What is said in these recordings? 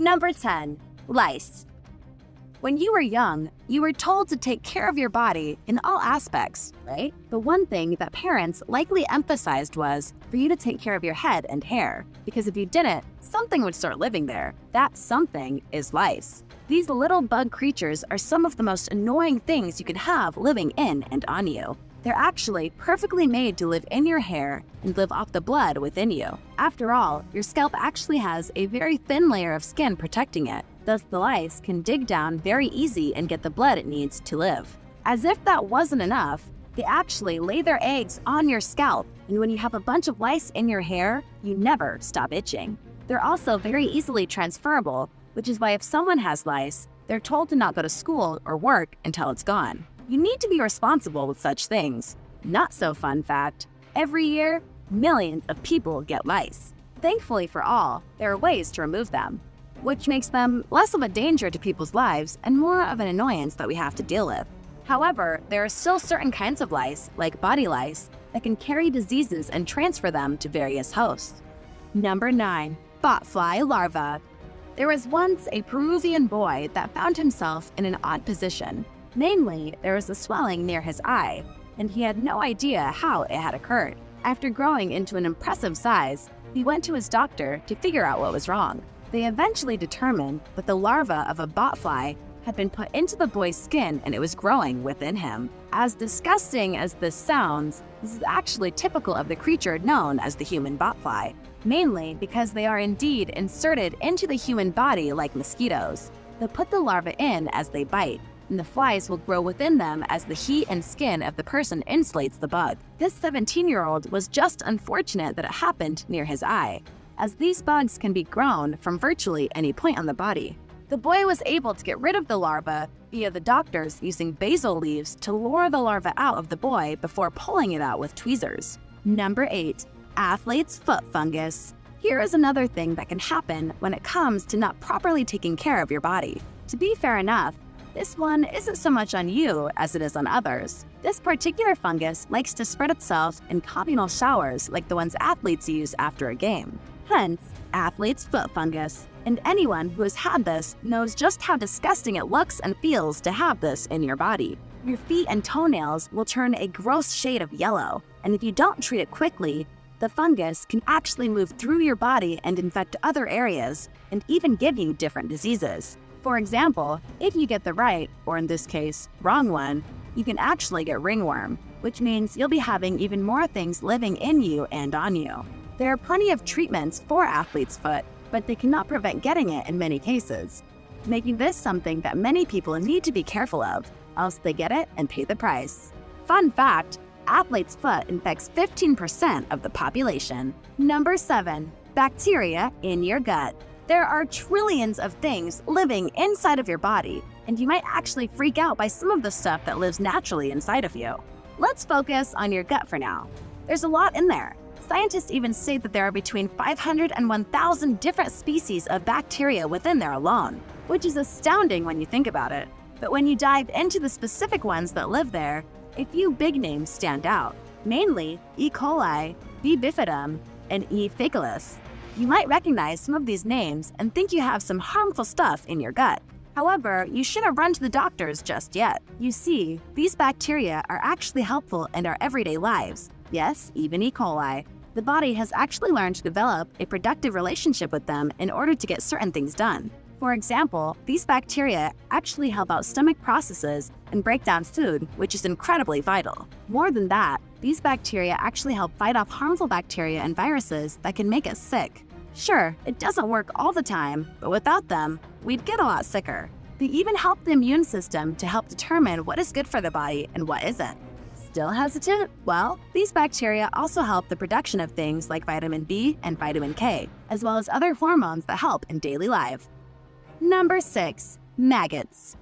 Number 10. Lice. When you were young, you were told to take care of your body in all aspects, right? The one thing that parents likely emphasized was for you to take care of your head and hair, because if you didn't, something would start living there. That something is lice. These little bug creatures are some of the most annoying things you can have living in and on you. They're actually perfectly made to live in your hair and live off the blood within you. After all, your scalp actually has a very thin layer of skin protecting it. Thus, the lice can dig down very easy and get the blood it needs to live. As if that wasn't enough, they actually lay their eggs on your scalp, and when you have a bunch of lice in your hair, you never stop itching. They're also very easily transferable, which is why if someone has lice, they're told to not go to school or work until it's gone. You need to be responsible with such things. Not so fun fact, every year, millions of people get lice. Thankfully for all, there are ways to remove them, which makes them less of a danger to people's lives and more of an annoyance that we have to deal with. However, there are still certain kinds of lice, like body lice, that can carry diseases and transfer them to various hosts. Number 9. Botfly larvae. There was once a Peruvian boy that found himself in an odd position. Namely, there was a swelling near his eye, and he had no idea how it had occurred. After growing into an impressive size, he went to his doctor to figure out what was wrong. They eventually determined that the larva of a botfly had been put into the boy's skin and it was growing within him. As disgusting as this sounds, this is actually typical of the creature known as the human botfly, mainly because they are indeed inserted into the human body like mosquitoes. They'll put the larva in as they bite, and the flies will grow within them as the heat and skin of the person insulates the bug. This 17-year-old was just unfortunate that it happened near his eye, as these bugs can be grown from virtually any point on the body. The boy was able to get rid of the larva via the doctors using basil leaves to lure the larva out of the boy before pulling it out with tweezers. Number 8. Athlete's foot fungus. Here is another thing that can happen when it comes to not properly taking care of your body. To be fair enough, this one isn't so much on you as it is on others. This particular fungus likes to spread itself in communal showers like the ones athletes use after a game. Hence, athlete's foot fungus. And anyone who has had this knows just how disgusting it looks and feels to have this in your body. Your feet and toenails will turn a gross shade of yellow, and if you don't treat it quickly, the fungus can actually move through your body and infect other areas, and even give you different diseases. For example, if you get the right, or in this case, wrong one, you can actually get ringworm, which means you'll be having even more things living in you and on you. There are plenty of treatments for athlete's foot, but they cannot prevent getting it in many cases, making this something that many people need to be careful of, else they get it and pay the price. Fun fact, athlete's foot infects 15% of the population. Number 7. Bacteria in your gut. There are trillions of things living inside of your body, and you might actually freak out by some of the stuff that lives naturally inside of you. Let's focus on your gut for now. There's a lot in there. Scientists even say that there are between 500 and 1,000 different species of bacteria within there alone, which is astounding when you think about it. But when you dive into the specific ones that live there, a few big names stand out, mainly E. coli, B. bifidum, and E. faecalis. You might recognize some of these names and think you have some harmful stuff in your gut. However, you shouldn't run to the doctors just yet. You see, these bacteria are actually helpful in our everyday lives. Yes, even E. coli. The body has actually learned to develop a productive relationship with them in order to get certain things done. For example, these bacteria actually help out stomach processes and break down food, which is incredibly vital. More than that, these bacteria actually help fight off harmful bacteria and viruses that can make us sick. Sure, it doesn't work all the time, but without them, we'd get a lot sicker. They even help the immune system to help determine what is good for the body and what isn't. Still hesitant? Well, these bacteria also help the production of things like vitamin B and vitamin K, as well as other hormones that help in daily life. Number 6. Maggots.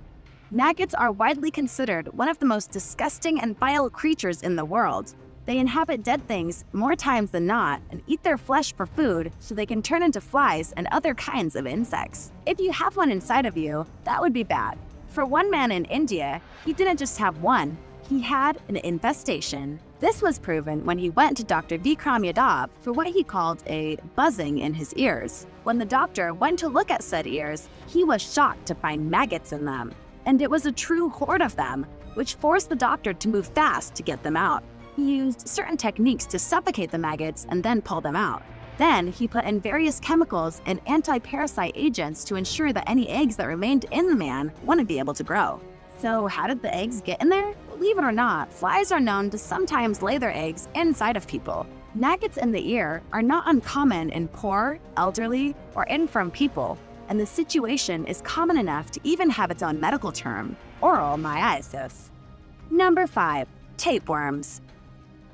Maggots are widely considered one of the most disgusting and vile creatures in the world. They inhabit dead things more times than not and eat their flesh for food so they can turn into flies and other kinds of insects. If you have one inside of you, that would be bad. For one man in India, he didn't just have one, he had an infestation. This was proven when he went to Dr. Vikram Yadav for what he called a buzzing in his ears. When the doctor went to look at said ears, he was shocked to find maggots in them. And it was a true horde of them, which forced the doctor to move fast to get them out. He used certain techniques to suffocate the maggots and then pull them out. Then he put in various chemicals and anti-parasite agents to ensure that any eggs that remained in the man wouldn't be able to grow. So how did the eggs get in there? Believe it or not, flies are known to sometimes lay their eggs inside of people. Maggots in the ear are not uncommon in poor, elderly, or infirm people, and the situation is common enough to even have its own medical term, oral myiasis. Number 5. Tapeworms.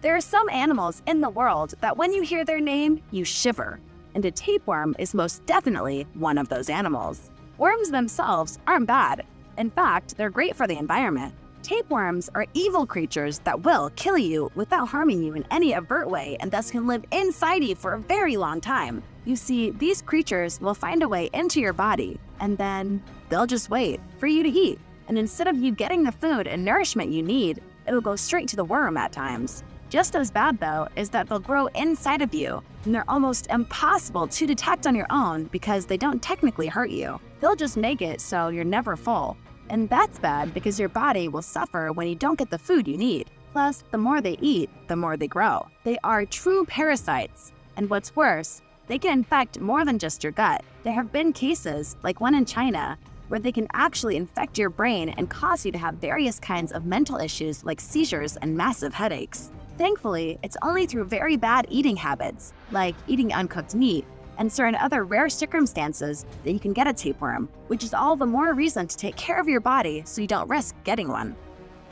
There are some animals in the world that when you hear their name, you shiver, and a tapeworm is most definitely one of those animals. Worms themselves aren't bad. In fact, they're great for the environment. Tapeworms are evil creatures that will kill you without harming you in any overt way and thus can live inside you for a very long time. You see, these creatures will find a way into your body, and then they'll just wait for you to eat. And instead of you getting the food and nourishment you need, it'll go straight to the worm at times. Just as bad, though, is that they'll grow inside of you, and they're almost impossible to detect on your own because they don't technically hurt you. They'll just make it so you're never full. And that's bad because your body will suffer when you don't get the food you need. Plus, the more they eat, the more they grow. They are true parasites. And what's worse, they can infect more than just your gut. There have been cases, like one in China, where they can actually infect your brain and cause you to have various kinds of mental issues like seizures and massive headaches. Thankfully, it's only through very bad eating habits, like eating uncooked meat, and certain other rare circumstances that you can get a tapeworm, which is all the more reason to take care of your body so you don't risk getting one.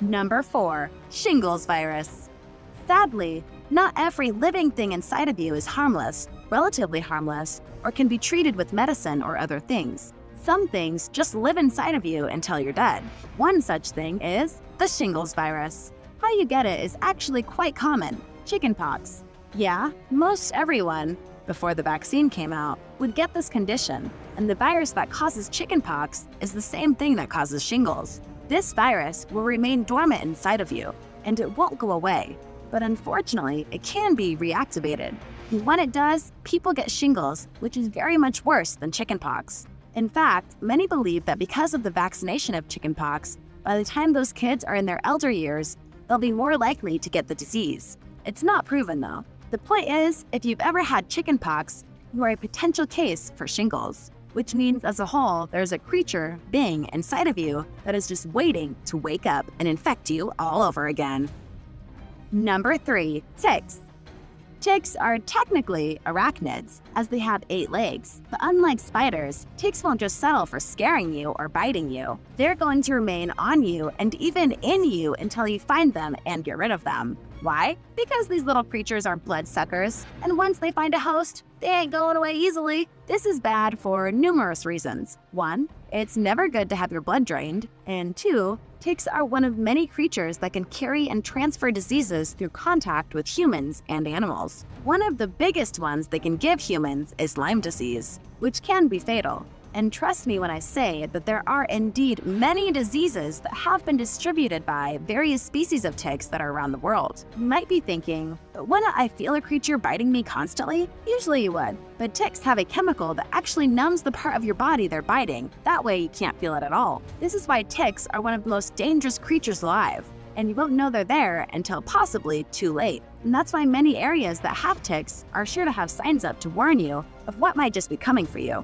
Number 4. Shingles virus. Sadly, not every living thing inside of you is harmless, relatively harmless, or can be treated with medicine or other things. Some things just live inside of you until you're dead. One such thing is the shingles virus. How you get it is actually quite common. Chickenpox. Yeah, most everyone, before the vaccine came out, would get this condition, and the virus that causes chickenpox is the same thing that causes shingles. This virus will remain dormant inside of you, and it won't go away, but unfortunately, it can be reactivated. And when it does, people get shingles, which is very much worse than chickenpox. In fact, many believe that because of the vaccination of chickenpox, by the time those kids are in their elder years, they'll be more likely to get the disease. It's not proven though. The point is, if you've ever had chickenpox, you are a potential case for shingles, which means as a whole, there's a creature, being inside of you that is just waiting to wake up and infect you all over again. Number 3. Ticks. Ticks are technically arachnids, as they have 8 legs, but unlike spiders, ticks won't just settle for scaring you or biting you. They're going to remain on you and even in you until you find them and get rid of them. Why? Because these little creatures are bloodsuckers, and once they find a host, they ain't going away easily. This is bad for numerous reasons. 1, it's never good to have your blood drained, and 2, ticks are one of many creatures that can carry and transfer diseases through contact with humans and animals. One of the biggest ones they can give humans is Lyme disease, which can be fatal. And trust me when I say that there are indeed many diseases that have been distributed by various species of ticks that are around the world. You might be thinking, but wouldn't I feel a creature biting me constantly? Usually you would, but ticks have a chemical that actually numbs the part of your body they're biting. That way you can't feel it at all. This is why ticks are one of the most dangerous creatures alive, and you won't know they're there until possibly too late. And that's why many areas that have ticks are sure to have signs up to warn you of what might just be coming for you.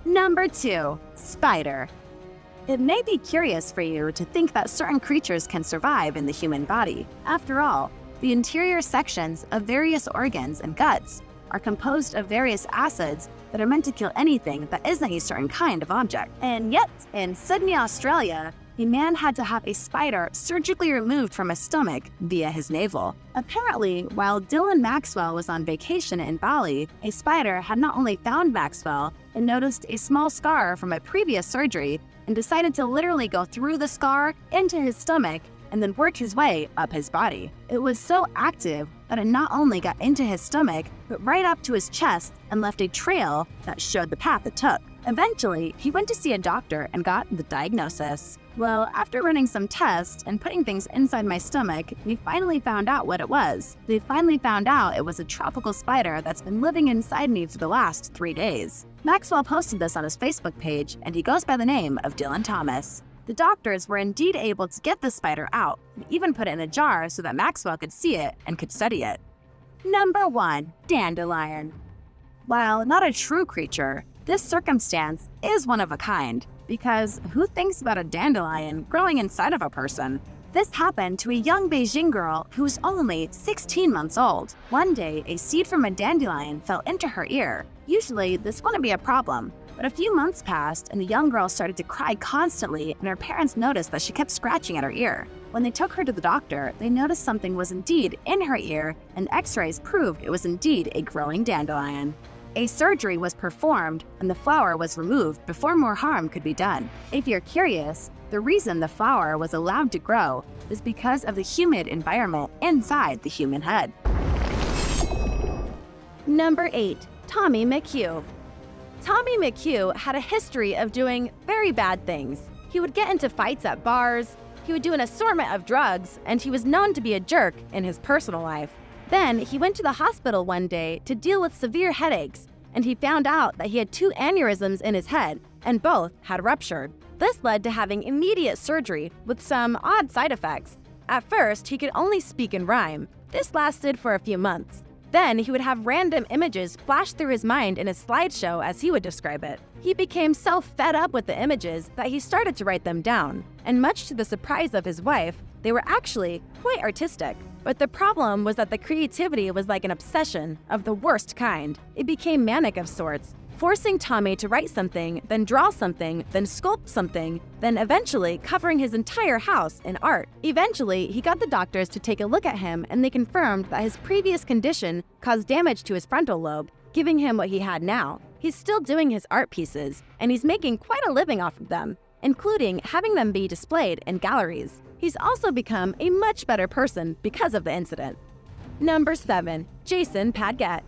Number 2. Spider. It may be curious for you to think that certain creatures can survive in the human body. After all, the interior sections of various organs and guts are composed of various acids that are meant to kill anything that isn't a certain kind of object. And yet, in Sydney, Australia, a man had to have a spider surgically removed from his stomach via his navel. Apparently, while Dylan Maxwell was on vacation in Bali, a spider had not only found Maxwell and noticed a small scar from a previous surgery and decided to literally go through the scar into his stomach and then work his way up his body. It was so active that it not only got into his stomach, but right up to his chest and left a trail that showed the path it took. Eventually, he went to see a doctor and got the diagnosis. Well, after running some tests and putting things inside my stomach, we finally found out what it was. We finally found out it was a tropical spider that's been living inside me for the last 3 days. Maxwell posted this on his Facebook page, and he goes by the name of Dylan Thomas. The doctors were indeed able to get the spider out, and even put it in a jar so that Maxwell could see it and could study it. Number 1. Dandelion. While not a true creature, this circumstance is one of a kind, because who thinks about a dandelion growing inside of a person? This happened to a young Beijing girl who was only 16 months old. One day, a seed from a dandelion fell into her ear. Usually, this wouldn't be a problem, but a few months passed and the young girl started to cry constantly, and her parents noticed that she kept scratching at her ear. When they took her to the doctor, they noticed something was indeed in her ear, and x-rays proved it was indeed a growing dandelion. A surgery was performed and the flower was removed before more harm could be done. If you're curious, the reason the flower was allowed to grow is because of the humid environment inside the human head. Number 8. Tommy McHugh. Tommy McHugh had a history of doing very bad things. He would get into fights at bars, he would do an assortment of drugs, and he was known to be a jerk in his personal life. Then he went to the hospital one day to deal with severe headaches, and he found out that he had 2 aneurysms in his head, and both had ruptured. This led to having immediate surgery with some odd side effects. At first, he could only speak in rhyme. This lasted for a few months. Then he would have random images flash through his mind in a slideshow, as he would describe it. He became so fed up with the images that he started to write them down, and much to the surprise of his wife, they were actually quite artistic. But the problem was that the creativity was like an obsession of the worst kind. It became manic of sorts, forcing Tommy to write something, then draw something, then sculpt something, then eventually covering his entire house in art. Eventually, he got the doctors to take a look at him, and they confirmed that his previous condition caused damage to his frontal lobe, giving him what he had now. He's still doing his art pieces, and he's making quite a living off of them, including having them be displayed in galleries. He's also become a much better person because of the incident. Number 7. Jason Padget.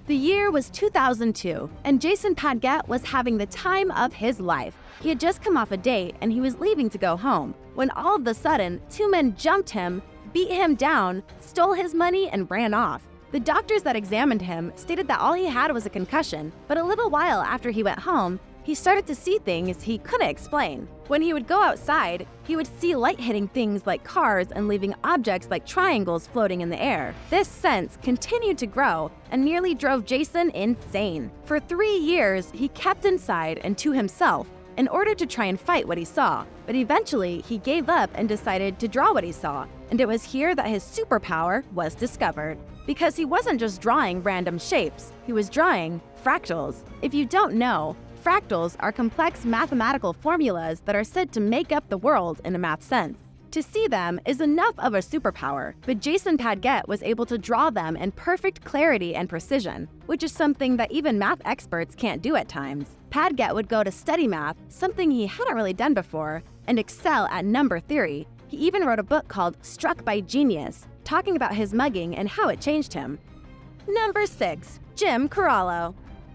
The year was 2002, and Jason Padget was having the time of his life. He had just come off a date, and he was leaving to go home, when all of a sudden, 2 men jumped him, beat him down, stole his money, and ran off. The doctors that examined him stated that all he had was a concussion, but a little while after he went home, he started to see things he couldn't explain. When he would go outside, he would see light hitting things like cars and leaving objects like triangles floating in the air. This sense continued to grow and nearly drove Jason insane. For 3 years, he kept inside and to himself in order to try and fight what he saw, but eventually he gave up and decided to draw what he saw, and it was here that his superpower was discovered. Because he wasn't just drawing random shapes, he was drawing fractals. If you don't know, fractals are complex mathematical formulas that are said to make up the world in a math sense. To see them is enough of a superpower, but Jason Padget was able to draw them in perfect clarity and precision, which is something that even math experts can't do at times. Padget would go to study math, something he hadn't really done before, and excel at number theory. He even wrote a book called Struck by Genius, talking about his mugging and how it changed him. Number 6. Jim Corallo.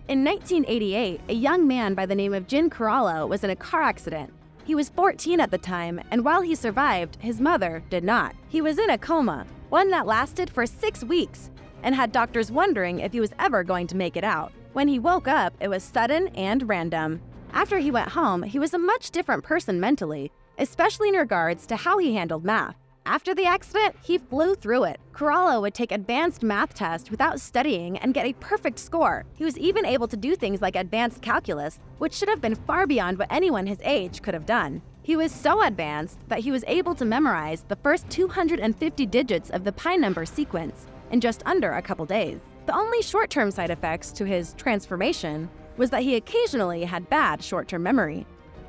In 1988, a young man by the name of Jim Corallo was in a car accident. He was 14 at the time, and while he survived, his mother did not. He was in a coma, one that lasted for 6 weeks, and had doctors wondering if he was ever going to make it out. When he woke up, it was sudden and random. After he went home, he was a much different person mentally, especially in regards to how he handled math. After the accident, he flew through it. Corallo would take advanced math tests without studying and get a perfect score. He was even able to do things like advanced calculus, which should have been far beyond what anyone his age could have done. He was so advanced that he was able to memorize the first 250 digits of the pi number sequence in just under a couple days. The only short-term side effects to his transformation was that he occasionally had bad short-term memory.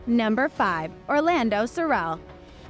Number 5. Orlando Sorrell.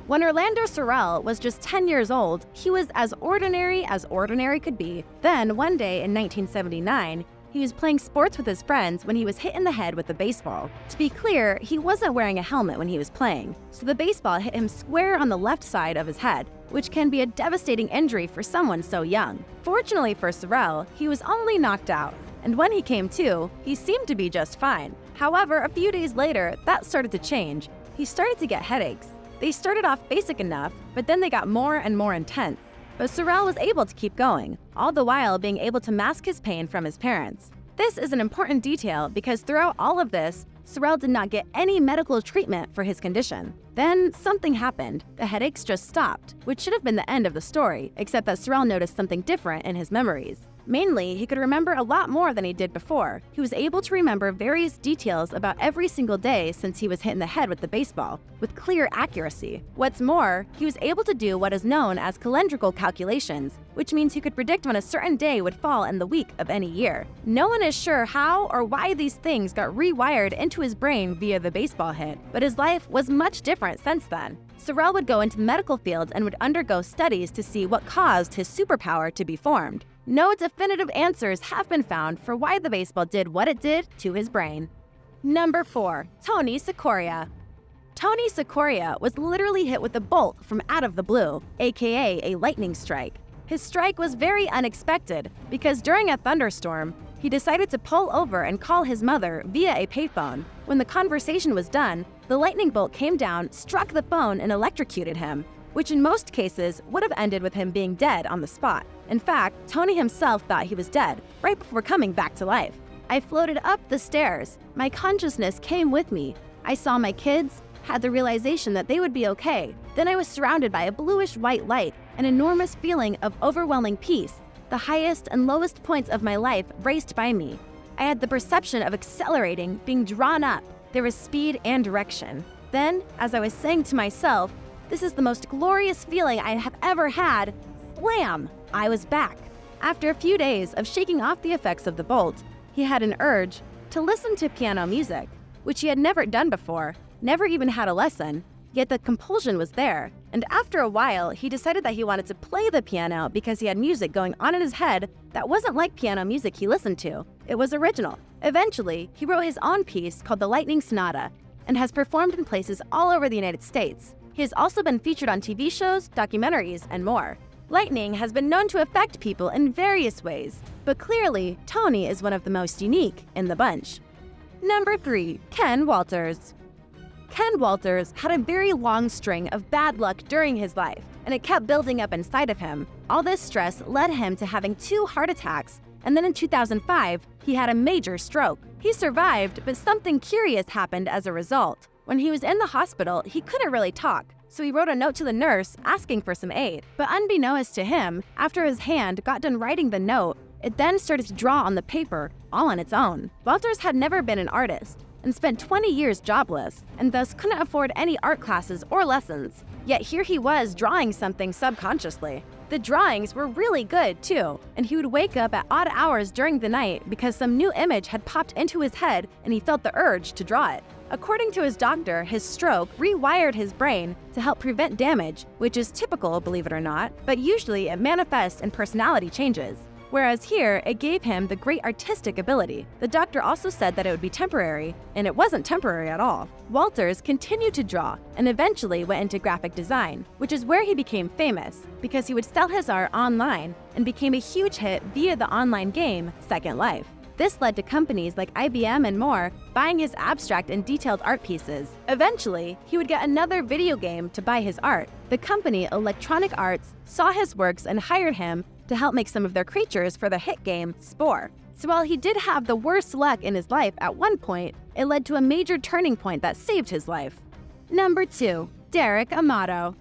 When Orlando Sorrell was just 10 years old, he was as ordinary could be. Then, one day in 1979, he was playing sports with his friends when he was hit in the head with a baseball. To be clear, he wasn't wearing a helmet when he was playing, so the baseball hit him square on the left side of his head, which can be a devastating injury for someone so young. Fortunately for Sorrell, he was only knocked out. and when he came to, he seemed to be just fine. However, a few days later, that started to change. He started to get headaches. They started off basic enough, but then they got more and more intense. But Sorel was able to keep going, all the while being able to mask his pain from his parents. This is an important detail because throughout all of this, Sorel did not get any medical treatment for his condition. Then something happened. The headaches just stopped, which should have been the end of the story, except that Sorel noticed something different in his memories. Mainly, he could remember a lot more than he did before. He was able to remember various details about every single day since he was hit in the head with the baseball, with clear accuracy. What's more, he was able to do what is known as calendrical calculations, which means he could predict when a certain day would fall in the week of any year. No one is sure how or why these things got rewired into his brain via the baseball hit, but his life was much different since then. Sorel would go into the medical field and would undergo studies to see what caused his superpower to be formed. No definitive answers have been found for why the baseball did what it did to his brain. Number 4. Tony Soria. Tony Soria was literally hit with a bolt from out of the blue, aka a lightning strike. His strike was very unexpected because during a thunderstorm, he decided to pull over and call his mother via a payphone. When the conversation was done, the lightning bolt came down, struck the phone, and electrocuted him, which in most cases would have ended with him being dead on the spot. In fact, Tony himself thought he was dead right before coming back to life. I floated up the stairs. My consciousness came with me. I saw my kids, had the realization that they would be okay. Then I was surrounded by a bluish-white light, an enormous feeling of overwhelming peace. The highest and lowest points of my life raced by me. I had the perception of accelerating, being drawn up. There was speed and direction. Then, as I was saying to myself, "This is the most glorious feeling I have ever had," slam! I was back. After a few days of shaking off the effects of the bolt, he had an urge to listen to piano music, which he had never done before, never even had a lesson, yet the compulsion was there. And after a while, he decided that he wanted to play the piano because he had music going on in his head that wasn't like piano music he listened to. It was original. Eventually, he wrote his own piece called The Lightning Sonata and has performed in places all over the United States. He has also been featured on TV shows, documentaries, and more. Lightning has been known to affect people in various ways, but clearly, Tony is one of the most unique in the bunch. Number 3. Ken Walters. Ken Walters had a very long string of bad luck during his life, and it kept building up inside of him. All this stress led him to having 2 heart attacks, and then in 2005, he had a major stroke. He survived, but something curious happened as a result. When he was in the hospital, he couldn't really talk, so he wrote a note to the nurse asking for some aid. But unbeknownst to him, after his hand got done writing the note, it then started to draw on the paper, all on its own. Walters had never been an artist and spent 20 years jobless, and thus couldn't afford any art classes or lessons. Yet here he was drawing something subconsciously. The drawings were really good too, and he would wake up at odd hours during the night because some new image had popped into his head and he felt the urge to draw it. According to his doctor, his stroke rewired his brain to help prevent damage, which is typical, believe it or not, but usually it manifests in personality changes. Whereas here, it gave him the great artistic ability. The doctor also said that it would be temporary, and it wasn't temporary at all. Walters continued to draw and eventually went into graphic design, which is where he became famous because he would sell his art online and became a huge hit via the online game Second Life. This led to companies like IBM and more buying his abstract and detailed art pieces. Eventually, he would get another video game to buy his art. The company Electronic Arts saw his works and hired him to help make some of their creatures for the hit game Spore. So while he did have the worst luck in his life at one point, it led to a major turning point that saved his life. Number 2. Derek Amato.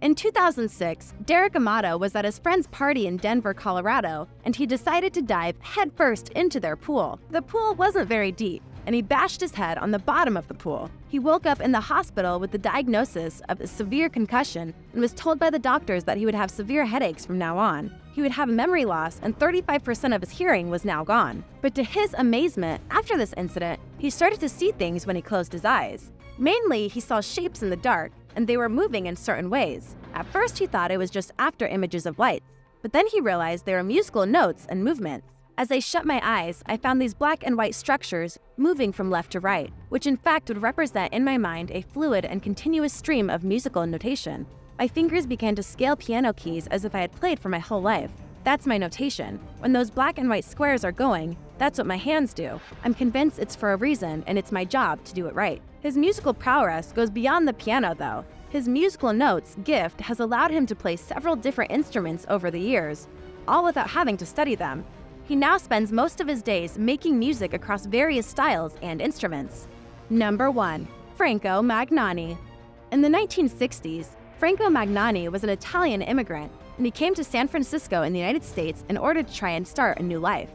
In 2006, Derek Amato was at his friend's party in Denver, Colorado, and he decided to dive headfirst into their pool. The pool wasn't very deep, and he bashed his head on the bottom of the pool. He woke up in the hospital with the diagnosis of a severe concussion and was told by the doctors that he would have severe headaches from now on. He would have memory loss, and 35% of his hearing was now gone. But to his amazement, after this incident, he started to see things when he closed his eyes. Mainly, he saw shapes in the dark, and they were moving in certain ways. At first, he thought it was just after images of lights, but then he realized they were musical notes and movements. As I shut my eyes, I found these black and white structures moving from left to right, which in fact would represent in my mind a fluid and continuous stream of musical notation. My fingers began to scale piano keys as if I had played for my whole life. That's my notation. When those black and white squares are going, that's what my hands do. I'm convinced it's for a reason, and it's my job to do it right. His musical prowess goes beyond the piano, though. His musical notes gift has allowed him to play several different instruments over the years, all without having to study them. He now spends most of his days making music across various styles and instruments. Number 1. Franco Magnani. In the 1960s, Franco Magnani was an Italian immigrant, and he came to San Francisco in the United States in order to try and start a new life.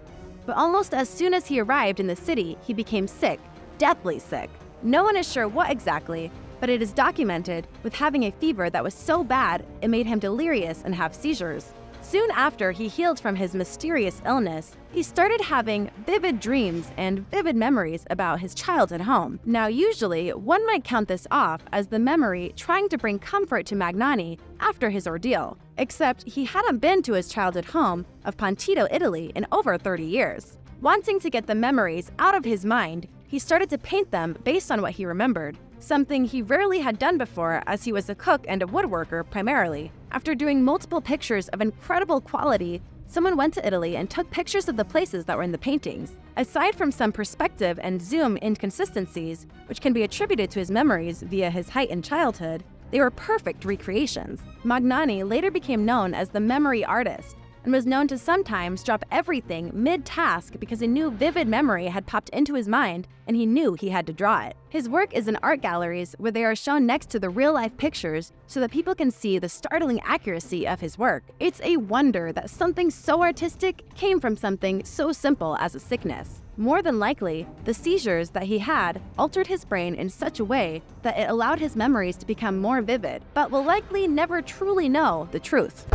But almost as soon as he arrived in the city, he became sick, deathly sick. No one is sure what exactly, but it is documented with having a fever that was so bad it made him delirious and have seizures. Soon after he healed from his mysterious illness, he started having vivid dreams and vivid memories about his childhood home. Now, usually, one might count this off as the memory trying to bring comfort to Magnani after his ordeal, except he hadn't been to his childhood home of Pontito, Italy in over 30 years. Wanting to get the memories out of his mind, he started to paint them based on what he remembered, something he rarely had done before as he was a cook and a woodworker primarily. After doing multiple pictures of incredible quality, someone went to Italy and took pictures of the places that were in the paintings. Aside from some perspective and zoom inconsistencies, which can be attributed to his memories via his height in childhood, they were perfect recreations. Magnani later became known as the memory artist, and was known to sometimes drop everything mid-task because a new vivid memory had popped into his mind and he knew he had to draw it. His work is in art galleries where they are shown next to the real-life pictures so that people can see the startling accuracy of his work. It's a wonder that something so artistic came from something so simple as a sickness. More than likely, the seizures that he had altered his brain in such a way that it allowed his memories to become more vivid, but will likely never truly know the truth.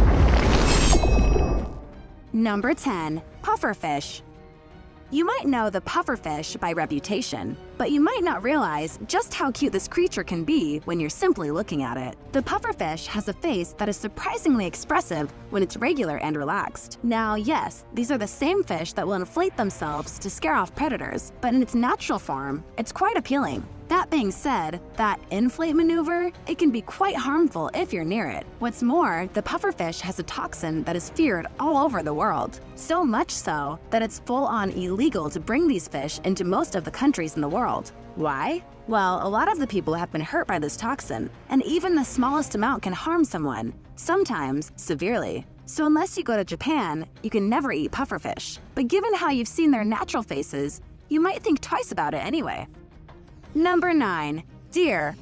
Number 10. Pufferfish. You might know the pufferfish by reputation, but you might not realize just how cute this creature can be when you're simply looking at it. The pufferfish has a face that is surprisingly expressive when it's regular and relaxed. Now, yes, these are the same fish that will inflate themselves to scare off predators, but in its natural form, it's quite appealing. That being said, that inflate maneuver, it can be quite harmful if you're near it. What's more, the pufferfish has a toxin that is feared all over the world. So much so that it's full-on illegal to bring these fish into most of the countries in the world. Why? Well, a lot of the people have been hurt by this toxin, and even the smallest amount can harm someone, sometimes severely. So unless you go to Japan, you can never eat pufferfish. But given how you've seen their natural faces, you might think twice about it anyway. Number 9. Deer.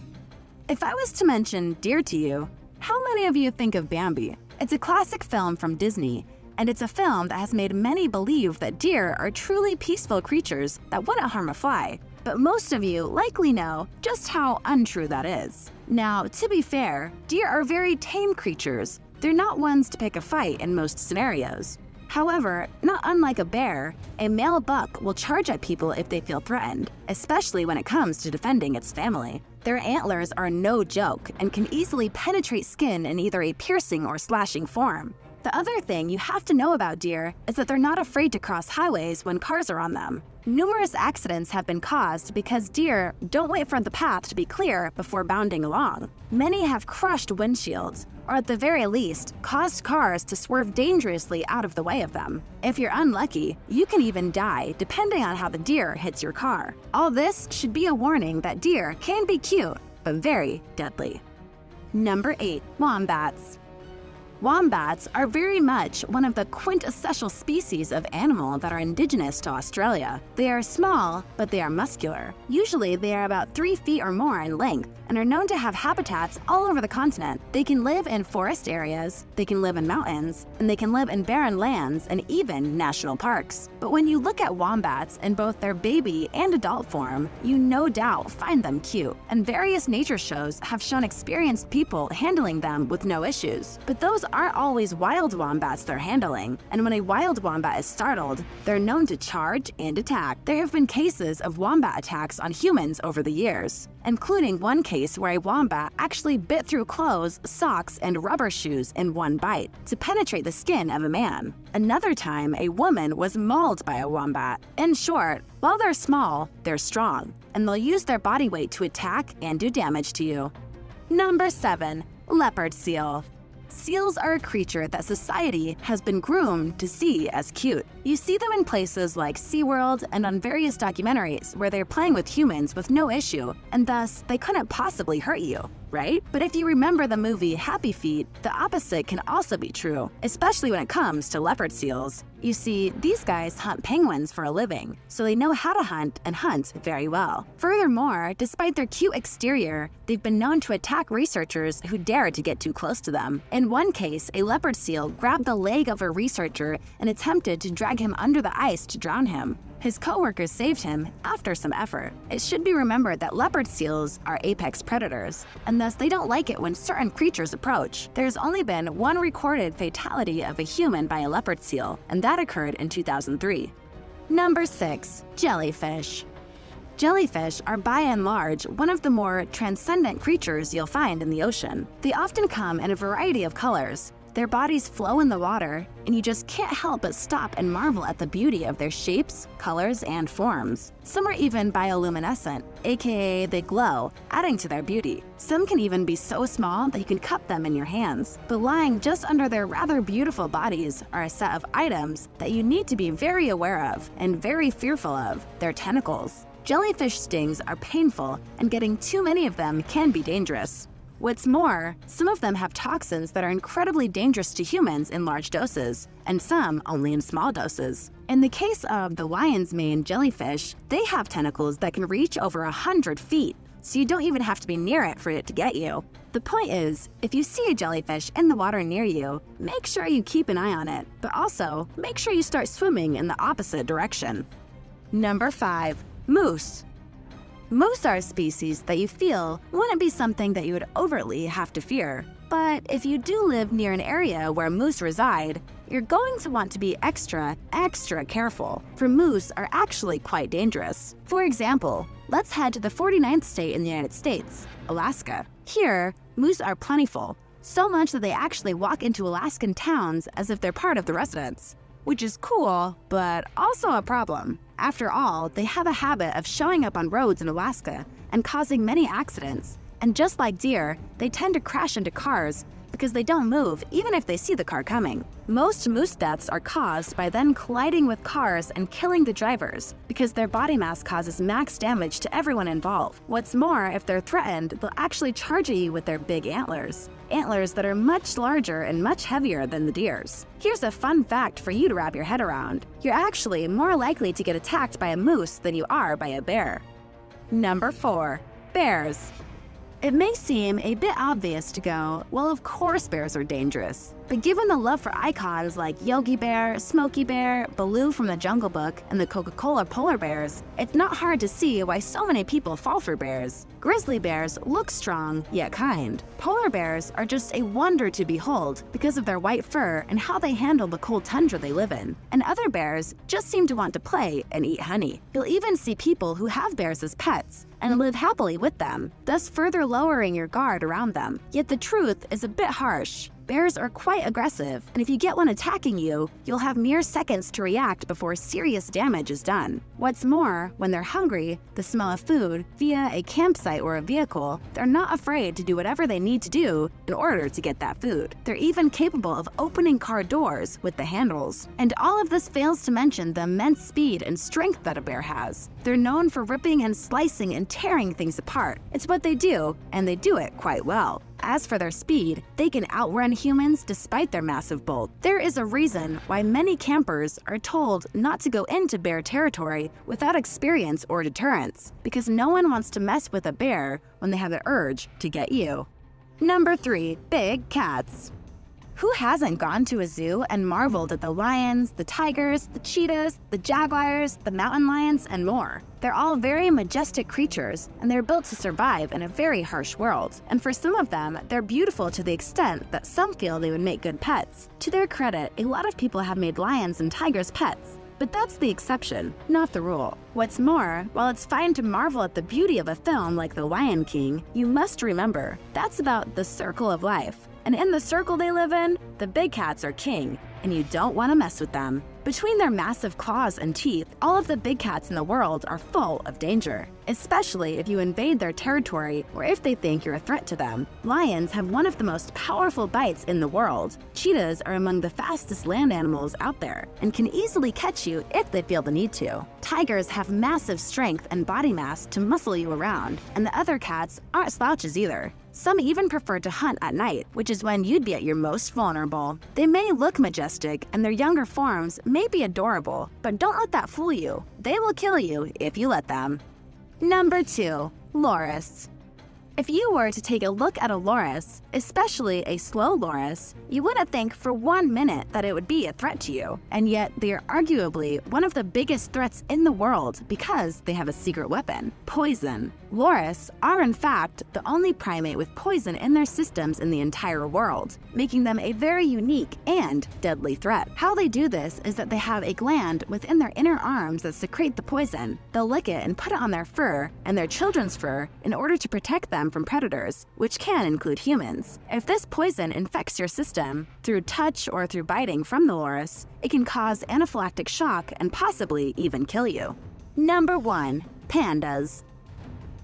If I was to mention deer to you, how many of you think of Bambi? It's a classic film from Disney, and it's a film that has made many believe that deer are truly peaceful creatures that wouldn't harm a fly. But most of you likely know just how untrue that is. Now, to be fair, deer are very tame creatures. They're not ones to pick a fight in most scenarios. However, not unlike a bear, a male buck will charge at people if they feel threatened, especially when it comes to defending its family. Their antlers are no joke and can easily penetrate skin in either a piercing or slashing form. The other thing you have to know about deer is that they're not afraid to cross highways when cars are on them. Numerous accidents have been caused because deer don't wait for the path to be clear before bounding along. Many have crushed windshields, or at the very least, caused cars to swerve dangerously out of the way of them. If you're unlucky, you can even die depending on how the deer hits your car. All this should be a warning that deer can be cute, but very deadly. Number 8. Wombats. Wombats are very much one of the quintessential species of animal that are indigenous to Australia. They are small, but they are muscular. Usually they are about 3 feet or more in length and are known to have habitats all over the continent. They can live in forest areas, they can live in mountains, and they can live in barren lands and even national parks. But when you look at wombats in both their baby and adult form, you no doubt find them cute, and various nature shows have shown experienced people handling them with no issues. But those aren't always wild wombats they're handling, and when a wild wombat is startled, they're known to charge and attack. There have been cases of wombat attacks on humans over the years, including one case where a wombat actually bit through clothes, socks, and rubber shoes in one bite to penetrate the skin of a man. Another time, a woman was mauled by a wombat. In short, while they're small, they're strong, and they'll use their body weight to attack and do damage to you. Number 7. Leopard Seal. Seals are a creature that society has been groomed to see as cute. You see them in places like SeaWorld and on various documentaries where they're playing with humans with no issue, and thus they couldn't possibly hurt you, right? But if you remember the movie Happy Feet, the opposite can also be true, especially when it comes to leopard seals. You see, these guys hunt penguins for a living, so they know how to hunt and hunt very well. Furthermore, despite their cute exterior, they've been known to attack researchers who dare to get too close to them. In one case, a leopard seal grabbed the leg of a researcher and attempted to drag him under the ice to drown him. His coworkers saved him after some effort. It should be remembered that leopard seals are apex predators, and thus they don't like it when certain creatures approach. There's only been one recorded fatality of a human by a leopard seal, and that occurred in 2003. Number 6. Jellyfish. Jellyfish are by and large one of the more transcendent creatures you'll find in the ocean. They often come in a variety of colors. Their bodies flow in the water, and you just can't help but stop and marvel at the beauty of their shapes, colors, and forms. Some are even bioluminescent, aka they glow, adding to their beauty. Some can even be so small that you can cup them in your hands. But lying just under their rather beautiful bodies are a set of items that you need to be very aware of and very fearful of: their tentacles. Jellyfish stings are painful, and getting too many of them can be dangerous. What's more, some of them have toxins that are incredibly dangerous to humans in large doses, and some only in small doses. In the case of the lion's mane jellyfish, they have tentacles that can reach over 100 feet, so you don't even have to be near it for it to get you. The point is, if you see a jellyfish in the water near you, make sure you keep an eye on it, but also make sure you start swimming in the opposite direction. Number 5. Moose. Moose are a species that you feel wouldn't be something that you would overtly have to fear. But if you do live near an area where moose reside, you're going to want to be extra careful, for moose are actually quite dangerous. For example, let's head to the 49th state in the United States, Alaska. Here, moose are plentiful, so much that they actually walk into Alaskan towns as if they're part of the residents. Which is cool, but also a problem. After all, they have a habit of showing up on roads in Alaska and causing many accidents. And just like deer, they tend to crash into cars because they don't move even if they see the car coming. Most moose deaths are caused by them colliding with cars and killing the drivers because their body mass causes max damage to everyone involved. What's more, if they're threatened, they'll actually charge at you with their big antlers. Antlers that are much larger and much heavier than the deer's. Here's a fun fact for you to wrap your head around. You're actually more likely to get attacked by a moose than you are by a bear. Number 4. Bears. It may seem a bit obvious to go, well, of course bears are dangerous. But given the love for icons like Yogi Bear, Smokey Bear, Baloo from the Jungle Book, and the Coca-Cola polar bears, it's not hard to see why so many people fall for bears. Grizzly bears look strong, yet kind. Polar bears are just a wonder to behold because of their white fur and how they handle the cold tundra they live in. And other bears just seem to want to play and eat honey. You'll even see people who have bears as pets and live happily with them, thus further lowering your guard around them. Yet the truth is a bit harsh. Bears are quite aggressive, and if you get one attacking you, you'll have mere seconds to react before serious damage is done. What's more, when they're hungry, the smell of food, via a campsite or a vehicle, they're not afraid to do whatever they need to do in order to get that food. They're even capable of opening car doors with the handles. And all of this fails to mention the immense speed and strength that a bear has. They're known for ripping and slicing and tearing things apart. It's what they do, and they do it quite well. As for their speed, they can outrun humans despite their massive bulk. There is a reason why many campers are told not to go into bear territory without experience or deterrence, because no one wants to mess with a bear when they have the urge to get you. Number 3. Big cats. Who hasn't gone to a zoo and marveled at the lions, the tigers, the cheetahs, the jaguars, the mountain lions, and more? They're all very majestic creatures, and they're built to survive in a very harsh world. And for some of them, they're beautiful to the extent that some feel they would make good pets. To their credit, a lot of people have made lions and tigers pets. But that's the exception, not the rule. What's more, while it's fine to marvel at the beauty of a film like The Lion King, you must remember that's about the circle of life. And in the circle they live in, the big cats are king, and you don't want to mess with them. Between their massive claws and teeth, All of the big cats in the world are full of danger, especially if you invade their territory or if they think you're a threat to them. Lions have one of the most powerful bites in the world. Cheetahs are among the fastest land animals out there and can easily catch you if they feel the need to. Tigers have massive strength and body mass to muscle you around, and the other cats aren't slouches either. Some even prefer to hunt at night, which is when you'd be at your most vulnerable. They may look majestic and their younger forms may be adorable, but don't let that fool you. They will kill you if you let them. Number 2. Loris. If you were to take a look at a loris, especially a slow loris, you wouldn't think for 1 minute that it would be a threat to you. And yet, they are arguably one of the biggest threats in the world because they have a secret weapon: poison. Loris are in fact the only primate with poison in their systems in the entire world, making them a very unique and deadly threat. How they do this is that they have a gland within their inner arms that secrete the poison. They'll lick it and put it on their fur and their children's fur in order to protect them from predators, which can include humans. If this poison infects your system through touch or through biting from the loris, it can cause anaphylactic shock and possibly even kill you. Number 1. Pandas.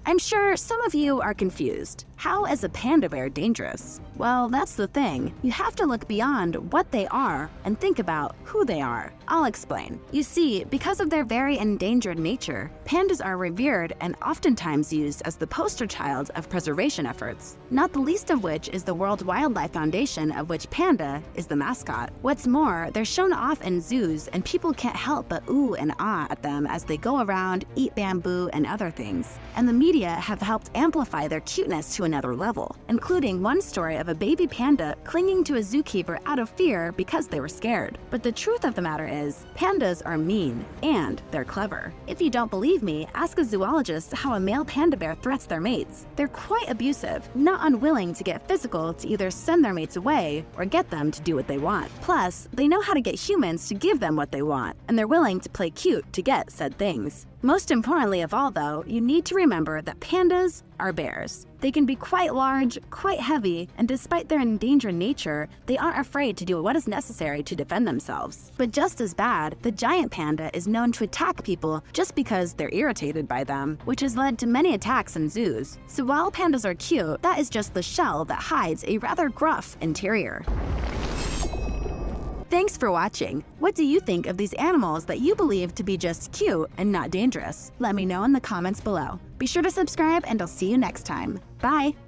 I'm sure some of you are confused. How is a panda bear dangerous? Well, that's the thing. You have to look beyond what they are and think about who they are. I'll explain. You see, because of their very endangered nature, pandas are revered and oftentimes used as the poster child of preservation efforts, not the least of which is the World Wildlife Foundation, of which panda is the mascot. What's more, they're shown off in zoos and people can't help but ooh and ah at them as they go around, eat bamboo, and other things. And the media have helped amplify their cuteness to another level, including one story of a baby panda clinging to a zookeeper out of fear because they were scared. But the truth of the matter is, pandas are mean and they're clever. If you don't believe me, ask a zoologist how a male panda bear threats their mates. They're quite abusive, not unwilling to get physical to either send their mates away or get them to do what they want. Plus, they know how to get humans to give them what they want, and they're willing to play cute to get said things. Most importantly of all though, you need to remember that pandas are bears. They can be quite large, quite heavy, and despite their endangered nature, they aren't afraid to do what is necessary to defend themselves. But just as bad, the giant panda is known to attack people just because they're irritated by them, which has led to many attacks in zoos. So while pandas are cute, that is just the shell that hides a rather gruff interior. Thanks for watching. What do you think of these animals that you believe to be just cute and not dangerous? Let me know in the comments below. Be sure to subscribe and I'll see you next time. Bye!